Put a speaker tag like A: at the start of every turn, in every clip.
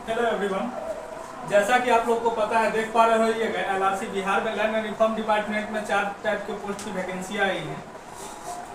A: Hello everyone, जैसा कि आप लोग को पता है, देख पा रहे हो ये एलआरसी बिहार में लैंड एंड रिफॉर्म डिपार्टमेंट में 4 टाइप के पोस्ट की वैकेंसियाँ आई हैं।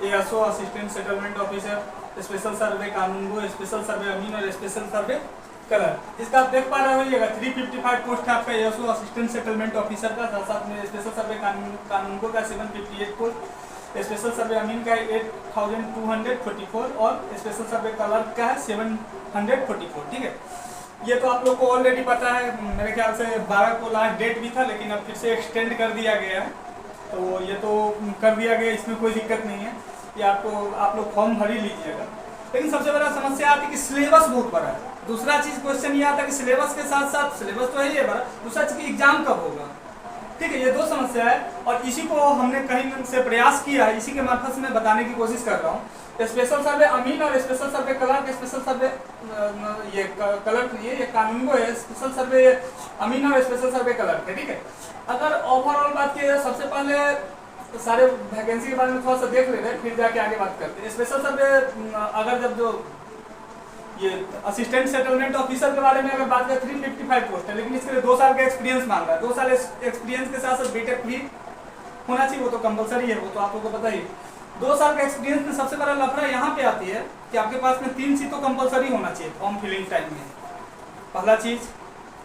A: ASO, assistant settlement officer, special survey कानूनगो, स्पेशल सर्वे अमीन और स्पेशल सर्वे कलर। इसका आप देख पा रहे हो ये 355 पोस्ट है आपका एएसओ असिस्टेंट सेटलमेंट ऑफिसर का, साथ साथ में स्पेशल सर्वे कानूनगो का 758 पोस्ट, स्पेशल सर्वे अमीन का 8244 और स्पेशल सर्वे कलर का है 744। ठीक है, ये तो आप लोग को ऑलरेडी पता है। मेरे ख्याल से 12 को लास्ट डेट भी था, लेकिन अब फिर से एक्सटेंड कर दिया गया है, तो ये तो कर दिया गया, इसमें कोई दिक्कत नहीं है। ये आप लोग फॉर्म भर ही लीजिएगा। लेकिन सबसे बड़ा समस्या आती है कि सिलेबस बहुत बड़ा है। दूसरा चीज क्वेश्चन ये आता है कि सिलेबस के साथ साथ सिलेबस तो है ही बड़ा, दूसरा चीज की एग्जाम कब होगा। ठीक है, ये दो समस्या है और इसी को हमने कहीं से प्रयास किया है, इसी के मार्फत से मैं बताने की कोशिश कर रहा हूँ। स्पेशल सर्वे अमीन और स्पेशल सर्वे कलर, स्पेशल सर्वे ये कलर ये कानूनगो है, स्पेशल सर्वे अमीन और स्पेशल सर्वे कलर है। ठीक है, अगर ओवरऑल बात की जाए, सबसे पहले सारे वैकेंसी के बारे में थोड़ा सा देख लेते हैं, फिर जाके आगे बात करते हैं। स्पेशल सर्वे अगर जब जो ये असिस्टेंट सेटलमेंट ऑफिसर के बारे में अगर बात करें, 355 पोस्ट है, लेकिन इसके लिए 2 साल का एक्सपीरियंस मांग रहा है। 2 साल एक्सपीरियंस के साथ साथ बीटेक भी होना चाहिए, वो तो कंपलसरी है, वो तो आप लोगों को पता ही। 2 साल का एक्सपीरियंस में सबसे बड़ा लफड़ा यहाँ पे आती है कि आपके पास में 3 चीज तो कंपलसरी होना चाहिए फॉर्म फिलिंग टाइम में। पहला चीज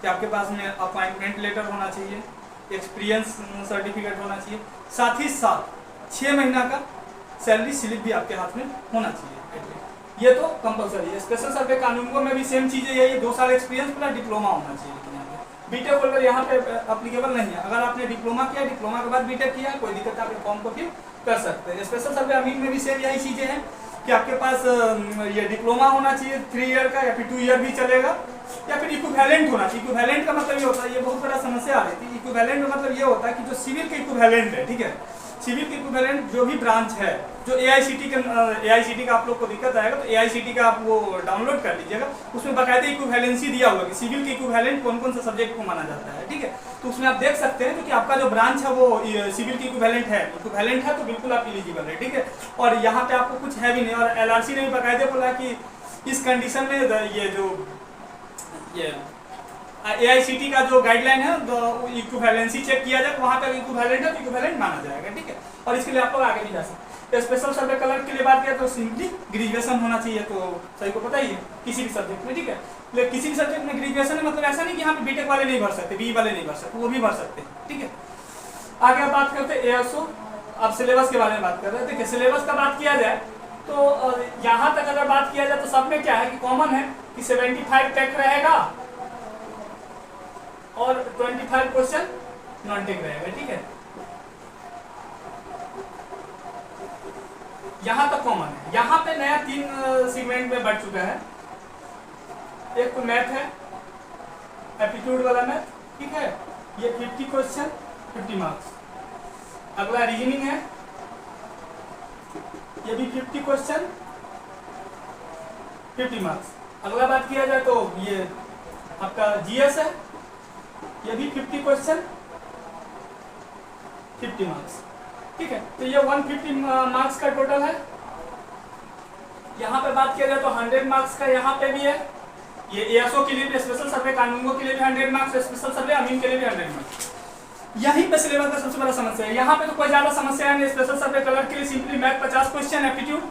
A: कि आपके पास में अपॉइंटमेंट लेटर होना चाहिए, एक्सपीरियंस सर्टिफिकेट होना चाहिए, साथ ही साथ 6 महीना का सैलरी स्लिप भी आपके हाथ में होना चाहिए। ये तो कंपलसरी है। स्पेशल सर्वे कानूनगो में भी सेम चीज है, ये 2 साल एक्सपीरियंस प्लस डिप्लोमा होना चाहिए। बीटेक होल्डर यहाँ पे अप्लीकेबल नहीं है। अगर आपने डिप्लोमा किया, डिप्लोमा के बाद बीटेक किया, कोई दिक्कत आप फॉर्म को फिर कर सकते हैं। स्पेशल सर्वे अमीन में भी सेम यही चीजें हैं कि आपके पास ये डिप्लोमा होना चाहिए 3 ईयर का, या फिर 2 ईयर भी चलेगा, या फिर इक्विवेलेंट होना चाहिए। इक्विवेलेंट का मतलब ये होता है, ये बहुत बड़ा समस्या आ रही थी। इक्विवेलेंट का मतलब ये होता है कि जो सिविल के इक्विवेलेंट है, ठीक है, सिविल के इक्विवेलेंट जो भी ब्रांच है, जो एआईसीटी का आप लोग को दिक्कत आएगा तो एआईसीटी का आप वो डाउनलोड कर लीजिएगा। उसमें बाकायदा इक्विवेलेंसी दिया हुआ कि सिविल के इक्विवेलेंट कौन कौन सा सब्जेक्ट को माना जाता है। ठीक है, तो उसमें आप देख सकते हैं क्योंकि आपका जो ब्रांच है वो सिविल की इक्विवेलेंट है तो बिल्कुल आप एलिजिबल है। ठीक है, और यहाँ पे आपको कुछ है भी नहीं, और एलआरसी ने भी बाकायदे बोला कि इस कंडीशन में ये एआईसीटी का जो गाइडलाइन है तो इक्विवेलेंसी चेक किया जाए, वहाँ पे इक्विवेलेंट है तो इक्विवेलेंट माना जाएगा। ठीक है, और इसके लिए आप लोग आगे भी जा सकते हैं। स्पेशल सर्वे कलर के लिए बात किया तो सिंपली ग्रेजुएशन होना चाहिए, तो सही को पता ही है किसी भी सब्जेक्ट में। ठीक है, लेकिन किसी भी सब्जेक्ट में ग्रेजुएशन है, मतलब ऐसा नहीं कि यहाँ पे बीटेक वाले नहीं भर सकते, बी वाले नहीं भर सकते, वो भी भर सकते हैं। ठीक है, आगे आप बात करते हैं एएसओ। अब सिलेबस के बारे में बात कर रहे हैं। देखिए, सिलेबस का बात किया जाए तो यहाँ तक अगर बात किया जाए तो सब में क्या है कि कॉमन है कि 75 टेक रहेगा और 25 क्वेश्चन नॉन टेक रहेगा। ठीक है, यहां तक कॉमन है। यहां पे नया 3 सेगमेंट में बढ़ चुका है। एक तो मैथ है, एप्टीट्यूड वाला मैथ, ठीक है, ये 50 क्वेश्चन 50 मार्क्स। अगला रीजनिंग है, ये भी 50 क्वेश्चन 50 मार्क्स। अगला बात किया जाए तो ये आपका जीएस है, ये भी 50 क्वेश्चन 50 मार्क्स। ठीक है, तो ये 150 मार्क्स का टोटल है। यहाँ पे बात किया जाए तो 100 मार्क्स का यहाँ पे भी है। ये एएसओ के लिए भी, स्पेशल सर्वे कानूनगो के लिए भी 100 मार्क्स, स्पेशल सर्वे अमीन के लिए भी 100 मार्क्स। यहीं पे सिलेबस का सबसे बड़ा समस्या है। यहाँ पे तो कोई ज्यादा समस्या है नहीं। स्पेशल सर्वे कलर के लिए सिंपली मैथ 50 क्वेश्चन, एप्टीट्यूड,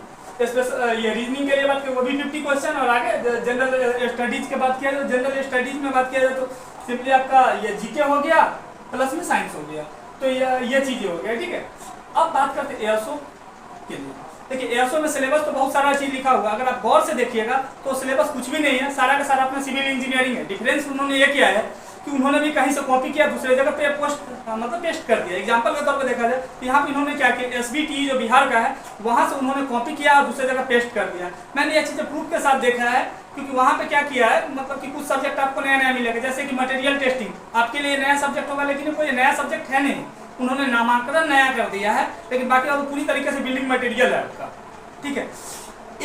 A: ये रीजनिंग के लिए बात करें वो भी 50 क्वेश्चन, और आगे जनरल स्टडीज की बात किया जाए, जनरल स्टडीज में बात किया जाए तो सिंपली आपका ये जीके हो गया प्लस में साइंस हो गया, तो ये चीजें हो गया। ठीक है, अब बात करते हैं एएसओ के लिए। देखिए, एएसओ में सिलेबस तो बहुत सारा चीज लिखा हुआ, अगर आप गौर से देखिएगा तो सिलेबस कुछ भी नहीं है, सारा का सारा अपना सिविल इंजीनियरिंग है। डिफरेंस उन्होंने ये किया है कि उन्होंने भी कहीं से कॉपी किया, दूसरे जगह पे मतलब पेस्ट कर दिया। एग्जांपल के तौर पे देखा जाए तो यहाँ पे इन्होंने क्या किया, एसबीटी जो बिहार का है वहां से उन्होंने कॉपी किया और दूसरे जगह पेस्ट कर दिया। मैंने ये चीजें प्रूफ के साथ देखा है, क्योंकि वहां पे क्या किया है, मतलब कि कुछ सब्जेक्ट आपको नया नया मिलेगा, जैसे कि मटेरियल टेस्टिंग आपके लिए नया सब्जेक्ट होगा, लेकिन कोई नया सब्जेक्ट है नहीं, उन्होंने नामांकन नया कर दिया है, लेकिन बाकी तो पूरी तरीके से बिल्डिंग मटेरियल है आपका। ठीक है,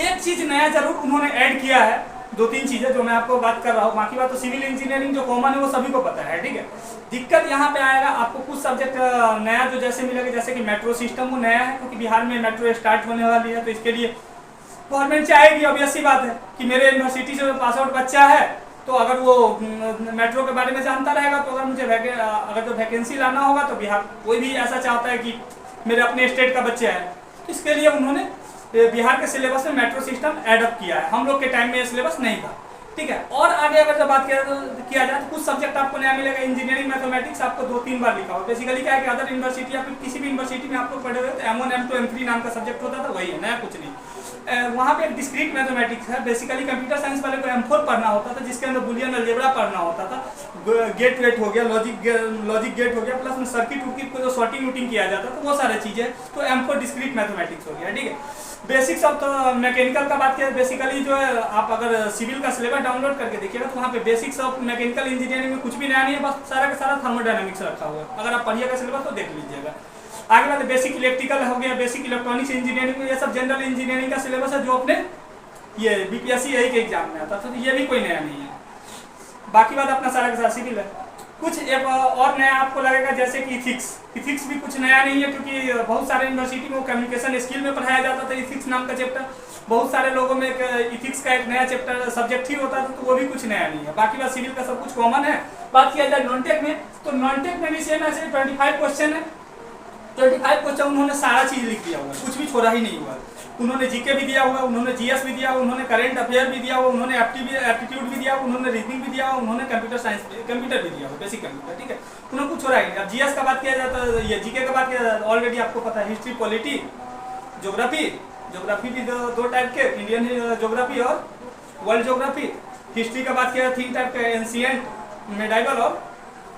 A: एक चीज नया जरूर उन्होंने ऐड किया है, 2-3 चीजें जो मैं आपको बात कर रहा हूँ, बाकी बात तो सिविल इंजीनियरिंग जो कॉमन है वो सभी को पता है। ठीक है, दिक्कत यहाँ पे आएगा आपको कुछ सब्जेक्ट नया जो जैसे मिलेगा, जैसे कि मेट्रो सिस्टम वो नया है, क्योंकि बिहार में मेट्रो स्टार्ट होने वाली है, तो इसके लिए गवर्नमेंट चाहेगी, ऑब्वियस सी बात है कि मेरे यूनिवर्सिटी से पास आउट बच्चा है तो अगर वो मेट्रो के बारे में जानता रहेगा तो अगर मुझे अगर तो वैकेंसी लाना होगा तो बिहार कोई भी ऐसा चाहता है कि मेरे अपने स्टेट का बच्चा है, इसके लिए उन्होंने बिहार के सिलेबस में मेट्रो सिस्टम एडप्ट किया है। हम लोग के टाइम में ये सिलेबस नहीं था, ठीक है। और आगे अगर जब बात किया जाए तो कुछ सब्जेक्ट आपको नया मिलेगा। इंजीनियरिंग मैथमेटिक्स आपको 2-3 बार लिखा हो। बेसिकली क्या है कि अदर यूनिवर्सिटी या फिर किसी भी यूनिवर्सिटी में आप लोग पढ़े हुए तो M1 M2 M3 नाम का सब्जेक्ट होता था, वही है, नया कुछ नहीं। वहाँ पे एक डिस्क्रीट मैथमेटिक्स है। बेसिकली कंप्यूटर साइंस वाले को M4 पढ़ना होता था, जिसके अंदर बुलियन अलजेब्रा पढ़ना होता था, गेट वेट हो गया, लॉजिक गेट हो गया, प्लस में सर्किट उर्किट को जो सॉर्टिंग वूटिंग किया जाता था, वो सारी चीजें, तो M4 डिस्क्रीट मैथमेटिक्स हो गया, ठीक है। बेसिक्स ऑफ तो मैकेनिकल का बात किया, बेसिकली जो है आप अगर सिविल का सिलेबस डाउनलोड करके देखिएगा तो वहाँ पे बेसिक्स ऑफ मैकेनिकल इंजीनियरिंग में कुछ भी नया नहीं है, बस सारा का सारा थर्मोडायनामिक्स रखा हुआ है। अगर आप पढ़िएगा सिलेबस तो देख लीजिएगा। आगे बात बेसिक इलेक्ट्रिकल हो गया, बेसिक इलेक्ट्रॉनिक्स इंजीनियरिंग में, ये सब जनरल इंजीनियरिंग का सिलेबस है जो अपने ये बीपीएससी यही के एग्जाम में आता था, तो ये भी कोई नया नहीं है। बाकी बात अपना सारा का सारा सिविल है। कुछ एक और नया आपको लगेगा जैसे कि इथिक्स भी कुछ नया नहीं है, क्योंकि बहुत सारे यूनिवर्सिटी में वो कम्युनिकेशन स्किल में पढ़ाया जाता था इथिक्स नाम का चैप्टर। बहुत सारे लोगों में इथिक्स का एक नया चैप्टर सब्जेक्ट ही होता था, तो वो भी कुछ नया नहीं है। बाकी बात सिविल का सब कुछ कॉमन है। बात किया जाए नॉनटेक में, तो नॉनटेक में भी सेम ऐसे 25 क्वेश्चन है। 25 क्वेश्चन उन्होंने सारा चीज लिख दिया हुआ है, कुछ भी छोड़ा ही नहीं हुआ। उन्होंने जीके भी दिया हुआ, उन्होंने जीएस भी दिया हुआ, उन्होंने करंट अफेयर भी दिया हुआ, उन्होंने एप्टीट्यूड भी दिया हुआ, उन्होंने रीजनिंग भी दिया हुआ, उन्होंने कंप्यूटर भी दिया हुआ, बेसिक कंप्यूटर, ठीक है। उन्होंने कुछ छोड़ा ही नहीं। अब जीएस का बात किया जाता है, ये जीके का बात किया जाता है, ऑलरेडी आपको पता है, हिस्ट्री, पॉलिटी, ज्योग्राफी भी दो टाइप के, इंडियन ज्योग्राफी और वर्ल्ड ज्योग्राफी। हिस्ट्री का बात किया 3 टाइप के, एंशिएंट, मेडाइवल और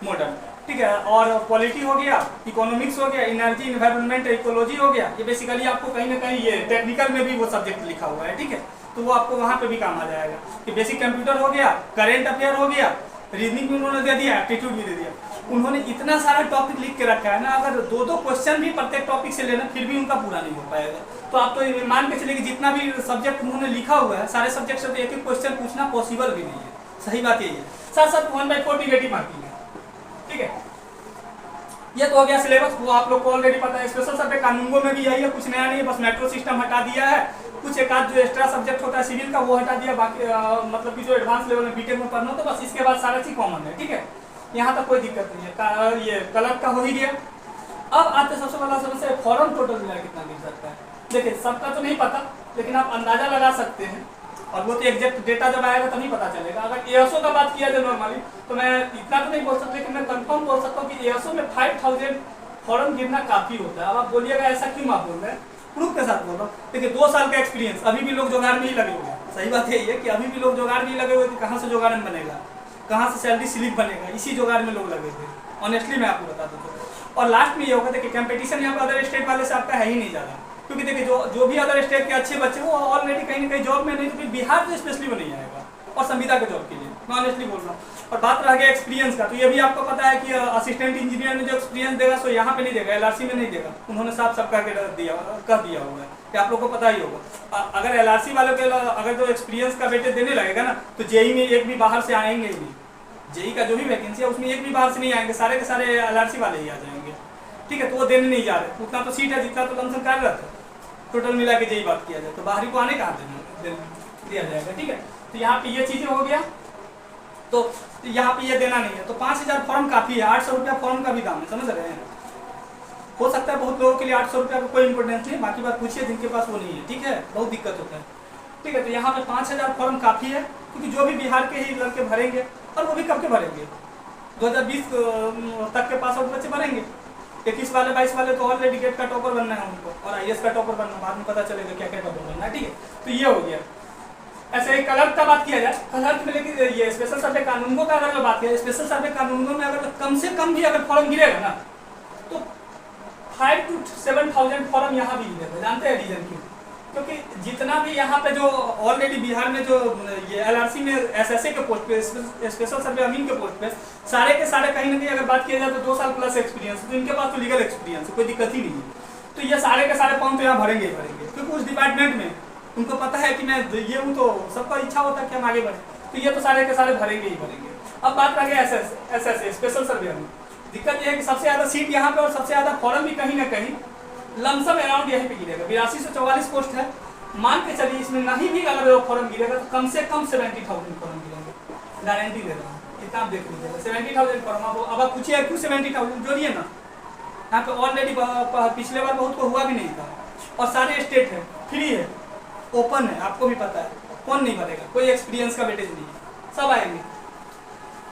A: मॉडर्न, ठीक है। और पॉलिटी हो गया, इकोनॉमिक्स हो गया, एनर्जी, इन्वायरमेंट, इकोलॉजी हो गया। ये बेसिकली आपको कहीं ना कहीं ये टेक्निकल में भी वो सब्जेक्ट लिखा हुआ है, ठीक है, तो वो आपको वहाँ पे भी काम आ जाएगा कि बेसिक कंप्यूटर हो गया, करेंट अफेयर हो गया, रीजनिंग भी उन्होंने दे दिया, एप्टीट्यूड भी दे दिया। उन्होंने इतना सारा टॉपिक लिख के रखा है ना, अगर 2-2 क्वेश्चन भी प्रत्येक टॉपिक से लेना फिर भी उनका पूरा नहीं हो पाएगा। तो आप तो मान के चलिए कि जितना भी सब्जेक्ट उन्होंने लिखा हुआ है, सारे सब्जेक्ट से तो एक क्वेश्चन पूछना पॉसिबल भी नहीं है। सही बात यही है। साथ साथ 1/4 नेगेटिव मार्किंग है, ठीक है। ये तो हो गया सिलेबस, वो आप लोग को ऑलरेडी पता है। स्पेशल सब्जेक्ट कानूनों में भी यही है, कुछ नया नहीं है, बस मेट्रो सिस्टम हटा दिया है। कुछ एक आध जो एक्स्ट्रा सब्जेक्ट होता है सिविल का वो हटा दिया, बाकी मतलब कि जो एडवांस लेवल में बीटेक में पढ़ना हो तो बस इसके बाद सारा चीज कॉमन है, ठीक है। यहाँ तक कोई दिक्कत नहीं है। ये कलर का हो ही गया। अब आते सबसे बड़ा समस्या, फॉर्म टोटल मिला कितना मिल सकता है। देखिए सबका तो नहीं पता, लेकिन आप अंदाजा लगा सकते हैं, और वो तो एग्जैक्ट डेटा जब आएगा तभी पता चलेगा। अगर एएसओ का बात किया जाए नॉर्मली, तो मैं इतना तो नहीं बोल सकता, लेकिन मैं कंफर्म बोल सकता हूँ कि एएसओ में 5000 फॉर्म गिरना काफी होता है। अब आप बोलिएगा ऐसा क्यों आप बोल रहे हैं, प्रूफ के साथ बोल रहा हूँ। देखिए 2 साल का एक्सपीरियंस, अभी भी लोग जुगाड़ में ही लगे हुए हैं। सही बात यही है कि अभी भी लोग जुगाड़ में ही लगे हुए कि कहाँ से जुगाड़ में बनेगा, कहाँ से सैलरी स्लिप बनेगा, इसी जुगाड़ में लोग लगे हुए। ऑनेस्टली मैं आपको बता दूँ। और लास्ट में ये होगा, देखिए कंपटीशन यहाँ पर अदर स्टेट वाले से आपका है ही नहीं ज़्यादा, क्योंकि देखिए जो भी अदर स्टेट के अच्छे बच्चे वो ऑलरेडी कहीं ना कहीं जॉब में नहीं, तो फिर बिहार से स्पेशली वो नहीं आएगा, और संविदा के जॉब के लिए मैं ऑनेस्टली बोल रहा हूँ। और बात रह गया एक्सपीरियंस का, तो ये भी आपको पता है कि असिस्टेंट इंजीनियर में जो एक्सपीरियंस देगा सो यहाँ पे नहीं देगा, एलआरसी में नहीं देगा। उन्होंने साफ सब कह दिया हुआ है कि आप लोग को पता ही होगा। अगर एलआरसी वालों के अगर जो एक्सपीरियंस का वेटेज देने लगेगा ना, तो जेई में एक भी बाहर से आएंगे ही नहीं। जेई का जो भी वैकेंसी है उसमें एक भी बाहर से नहीं आएंगे, सारे के सारे एलआरसी वाले ही आ जाएंगे, ठीक है। तो वो देने नहीं जा रहे, उतना तो सीट है जितना तो लमसम कार्यरत है। टोटल मिला के जेई बात किया जाए तो बाहरी को आने कहाँ दिया जाएगा, ठीक है। तो यहाँ पे ये चीजें हो गया, तो यहाँ पे ये देना नहीं है। तो 5000 फॉर्म काफी है, 800 रुपया फॉर्म का भी दाम है, समझ रहे हैं। हो सकता है बहुत लोगों के लिए 800 रुपया का कोई इंपोर्टेंस नहीं, बाकी बात पूछिए जिनके पास वो नहीं है, ठीक है, बहुत दिक्कत होता है, ठीक है। तो यहाँ पे 5000 फॉर्म काफी है, क्योंकि जो भी बिहार के ही लड़के भरेंगे, और वो भी कब के भरेंगे, 2020 तक के पास आउट बच्चे भरेंगे। 21 वाले 22 वाले तो ऑलरेडी गेट का टॉपर बनना है उनको, और आईएएस का टॉपर बनना, बाद में पता चलेगा क्या क्या टॉपर बनना है, ठीक है। तो ये हो गया। ऐसे ही कलर का बात किया जाए, कलर में लेकिन ये स्पेशल सर्वे कानूनों का अगर मैं बात किया, स्पेशल सर्वे कानूनों में अगर कम से कम भी अगर फॉर्म गिरेगा ना, तो 5 to 7,000 फॉर्म यहाँ भी गिरेगा। जानते हैं रीजन क्यों? क्योंकि जितना भी यहाँ पे जो ऑलरेडी बिहार में जो ये एलआरसी में एसएसए के पोस्ट पे, स्पेशल सर्वे अमीन के पोस्ट पे, सारे के सारे कहीं ना कहीं अगर बात किया जाए तो 2 साल प्लस एक्सपीरियंस, तो इनके पास तो लीगल एक्सपीरियंस है, कोई दिक्कत ही नहीं है। तो ये सारे के सारे फॉर्म तो यहाँ भरेंगे ही भरेंगे, क्योंकि उस डिपार्टमेंट में उनको पता है कि मैं ये हूँ, तो सबका इच्छा होता है कि हम आगे बढ़े, तो ये तो सारे के सारे भरेंगे ही भरेंगे। अब बात रह गया एसएसए स्पेशल सर्वे में। दिक्कत ये है कि सबसे ज्यादा सीट यहाँ पे और सबसे ज्यादा फॉर्म भी कहीं ना कहीं लमसम अराउंड यहीं पे गिरेगा। 82 से 44 पोस्ट है, मान के चलिए इसमें नहीं भी अगर फॉर्म गिरेगा तो कम से कम 70,000 फॉर्म गिरेंगे। गारंटी दे रहा हूँ, इतना आप देख लीजिएगा। 70,000 पर अब आप पूछिए क्यों 70,000 जोड़िए ना, यहाँ पे ऑलरेडी पिछले बार बहुत को हुआ भी नहीं था, और सारे स्टेट है, फ्री है, ओपन है, आपको भी पता है, कौन नहीं भरेगा, कोई एक्सपीरियंस का वेटेज नहीं है, सब आएंगे।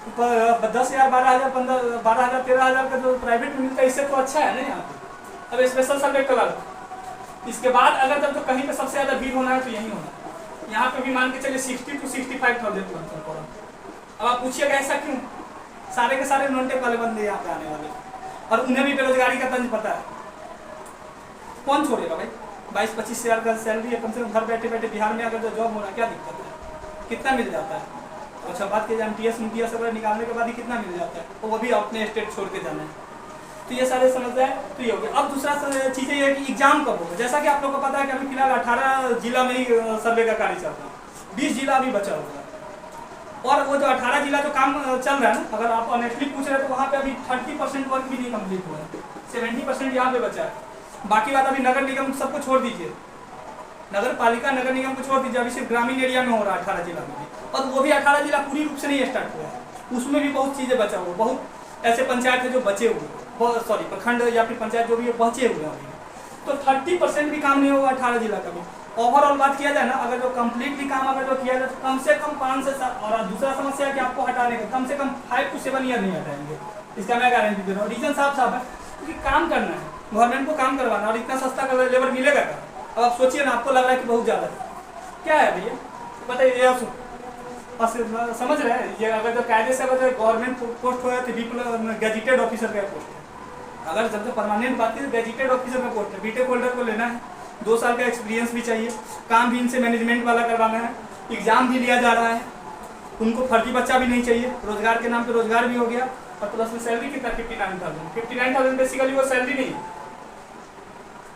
A: 10,000 12,000 12,000 13,000 का जो प्राइवेट में मिलता है इससे तो अच्छा है ना यहाँ पे। अब स्पेशल सर्वे क्लर्क, इसके बाद अगर जब तो कहीं पे सबसे ज़्यादा भीड़ होना है तो यही होना है। यहाँ पे भी मान के चलिए 60 to 65,000 पड़ा। अब आप पूछिएगा ऐसा क्यों, सारे के सारे नॉन टेक वाले बंदे यहाँ पे आने वाले, और उन्हें भी बेरोजगारी का तंज पता है, कौन छोड़ेगा भाई। 22-25 हज़ार का सैलरी है, कम से कम घर बैठे बैठे बिहार में अगर जो जॉब हो रहा है क्या दिक्कत है, कितना मिल जाता है। अच्छा बात की जाए MTS वगैरह निकालने के बाद ही कितना मिल जाता है, तो वो भी अपने स्टेट छोड़ के जाना है। तो ये सारे समस्याएं तो ये हो गया। अब दूसरा चीज़ ये है कि एग्जाम कब होगा। जैसा कि आप लोगों को पता है कि अभी फिलहाल 18 जिला में ही सर्वे का कार्य चल रहा है, 20 जिला अभी बचा हुआ है, और वो जो 18 जिला जो काम चल रहा है ना, अगर आप ऑनेस्टली पूछ रहे हैं तो वहाँ पे अभी 30% वर्क भी नहीं कम्प्लीट हुआ है, 70% यहाँ पे बचा है। बाकी बात अभी नगर निगम सबको छोड़ दीजिए, नगर पालिका नगर निगम को छोड़ दीजिए, अभी सिर्फ ग्रामीण एरिया में हो रहा है 18 जिला में भी, और वो भी 18 जिला पूरी रूप से नहीं स्टार्ट हुआ है, उसमें भी बहुत चीज़ें बचा हुआ, बहुत ऐसे पंचायत है जो बचे हुए, सॉरी प्रखंड या फिर पंचायत जो भी है बचे हुए हैं अभी, तो 30% भी काम नहीं होगा 18 जिला का भी। ओवरऑल बात किया जाए ना, अगर जो कम्प्लीटली काम अगर जो किया जाए तो कम से कम 5 से 7, और दूसरा समस्या है कि आपको हटाने का कम से कम 5 to 7 ईयर नहीं हटाएंगे, इसका मैं गारंटी दे रहा हूँ। रीजन साफ साफ है, क्योंकि काम करना है, गवर्नमेंट को काम करवाना, और इतना सस्ता लेबर मिलेगा क्या। अब आप सोचिए ना, आपको लग रहा है कि बहुत ज़्यादा क्या है भैया, बताइए आप समझ रहे हैं। ये अगर जो कायदे से अगर गवर्नमेंट पोस्ट हो तो गैजेटेड ऑफिसर का पोस्ट है, अगर जब तक परमानेंट बात है गैजेटेड ऑफिसर का पोस्ट है, बीटेक होल्डर को लेना है, 2 साल का एक्सपीरियंस भी चाहिए, काम भी इनसे मैनेजमेंट वाला करवाना है, एग्जाम भी लिया जा रहा है, उनको फर्जी बच्चा भी नहीं चाहिए, रोजगार के नाम पे रोजगार भी हो गया, और प्लस में सैलरी कितना 59,000 बेसिकली वो सैलरी नहीं,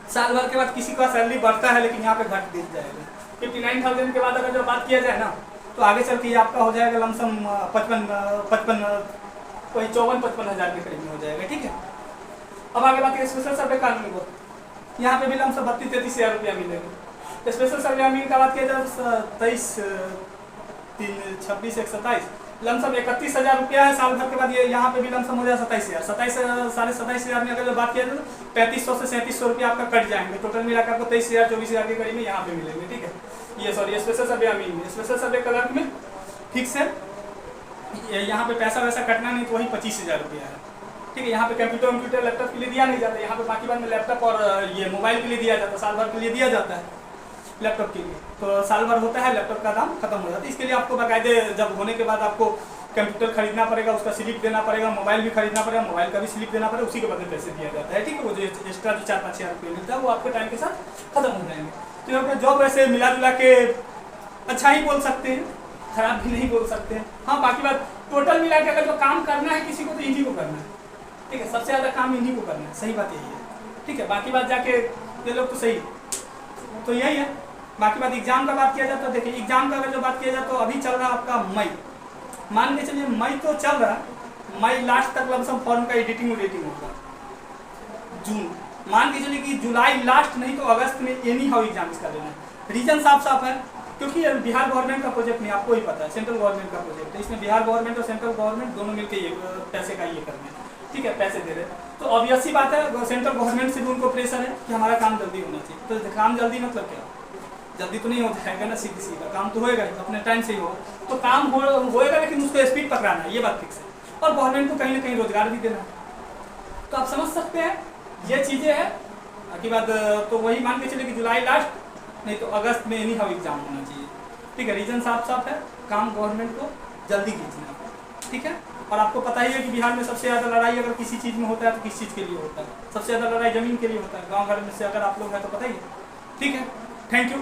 A: साल भर के बाद किसी का सैलरी बढ़ता है लेकिन यहाँ पे घट गिर जाएगा। 59,000 के बाद अगर जो बात किया जाए ना, तो आगे चल के आपका हो जाएगा लमसम 54-55 हज़ार के करीब में हो जाएगा, ठीक है। अब आगे बात स्पेशल सर्वे कानून को, यहाँ पे भी लमसम 32-33 हज़ार रुपया मिलेगा। स्पेशल सर्वे अमीन का बात किया जाए 23, 3, 26, 1, 27 लमसम 31,000 रुपया है साल भर के बाद, ये यहाँ पे भी लमसम हो जाए 27,000, 27,000 में अगर जो बात किया जाए तो 3500 से 3700 रुपया आपका कट जाएंगे, टोटल मिलाकर आपको 23,000-24,000 के करीब में यहाँ पे मिलेंगे, ठीक है। ये सॉरी स्पेशल सर्वे अमीन में, स्पेशल सर्वे क्लर्क में फिक्स है, यहाँ पे पैसा वैसा कटना नहीं, तो वही 25,000 रुपया है, ठीक है। यहाँ पे कंप्यूटर लैपटॉप के लिए दिया नहीं जाता, यहाँ पे बाकी बात में लैपटॉप और ये मोबाइल के लिए दिया जाता है, साल भर के लिए दिया जाता है लैपटॉप के लिए, तो साल भर होता है लैपटॉप का दाम खत्म हो जाता है। इसके लिए आपको बाकायदे जब होने के बाद आपको कंप्यूटर खरीदना पड़ेगा, उसका स्लिप देना पड़ेगा, मोबाइल भी खरीदना पड़ेगा, मोबाइल का भी स्लिप देना पड़ेगा, उसी के बदले पैसे दिया जाता है, ठीक है। वो जो एक्स्ट्रा जो 4-5 हज़ार रुपये मिलता है वो आपके टाइम के साथ खत्म हो जाएंगे। तो यहाँ पर जॉब वैसे मिला जुला के अच्छा ही बोल सकते हैं, खराब भी नहीं बोल सकते हैं। हाँ बाकी बात टोटल मिला के अगर जो काम करना है किसी को तो इन्हीं को करना है, ठीक है, सबसे ज़्यादा काम इन्हीं को करना है, सही बात यही है, ठीक है। बाकी बात जाके ये लोग तो सही, तो यही है। बाकी बात एग्जाम का बात किया जाए तो देखिए, एग्जाम का अगर जो बात किया जाए तो अभी चल रहा है आपका मई, मान के चलिए मई तो चल रहा है, मई लास्ट तक लमसम फॉर्म का एडिटिंग होगा, जून मान के चलिए कि जुलाई लास्ट नहीं तो अगस्त में एनी हाउ एग्जाम इसका देना है। रीजन साफ साफ है, क्योंकि बिहार गवर्नमेंट का प्रोजेक्ट नहीं, आपको ही पता है सेंट्रल गवर्नमेंट का प्रोजेक्ट है, इसमें बिहार गवर्नमेंट और सेंट्रल गवर्नमेंट दोनों मिलकर ये पैसे का ये कर रहे हैं, ठीक है, पैसे दे रहे हैं। तो ऑब्वियस सी बात है सेंट्रल गवर्नमेंट से भी उनको प्रेशर है कि हमारा काम जल्दी होना चाहिए। तो काम जल्दी मतलब क्या, जल्दी तो नहीं हो जाएगा ना, सीधी सीधा काम तो होएगा अपने टाइम से ही होगा, तो काम होएगा लेकिन उसको स्पीड पकड़ाना है, ये बात फिक्स है। और गवर्नमेंट को कहीं ना कहीं रोजगार भी देना है, तो आप समझ सकते हैं ये चीज़ें हैं। बाकी बात तो वही मान के चलिए कि जुलाई लास्ट नहीं तो अगस्त में एनी हाउ एग्जाम होना चाहिए, ठीक है। रीजन साफ साफ है, काम गवर्नमेंट को जल्दी खींचना, ठीक है। और आपको पता ही है कि बिहार में सबसे ज़्यादा लड़ाई अगर किसी चीज़ में होता है तो किस चीज़ के लिए होता है, सबसे ज़्यादा लड़ाई ज़मीन के लिए होता है, गाँव घर में से अगर आप लोग हैं तो पता ही है, ठीक है। Thank you.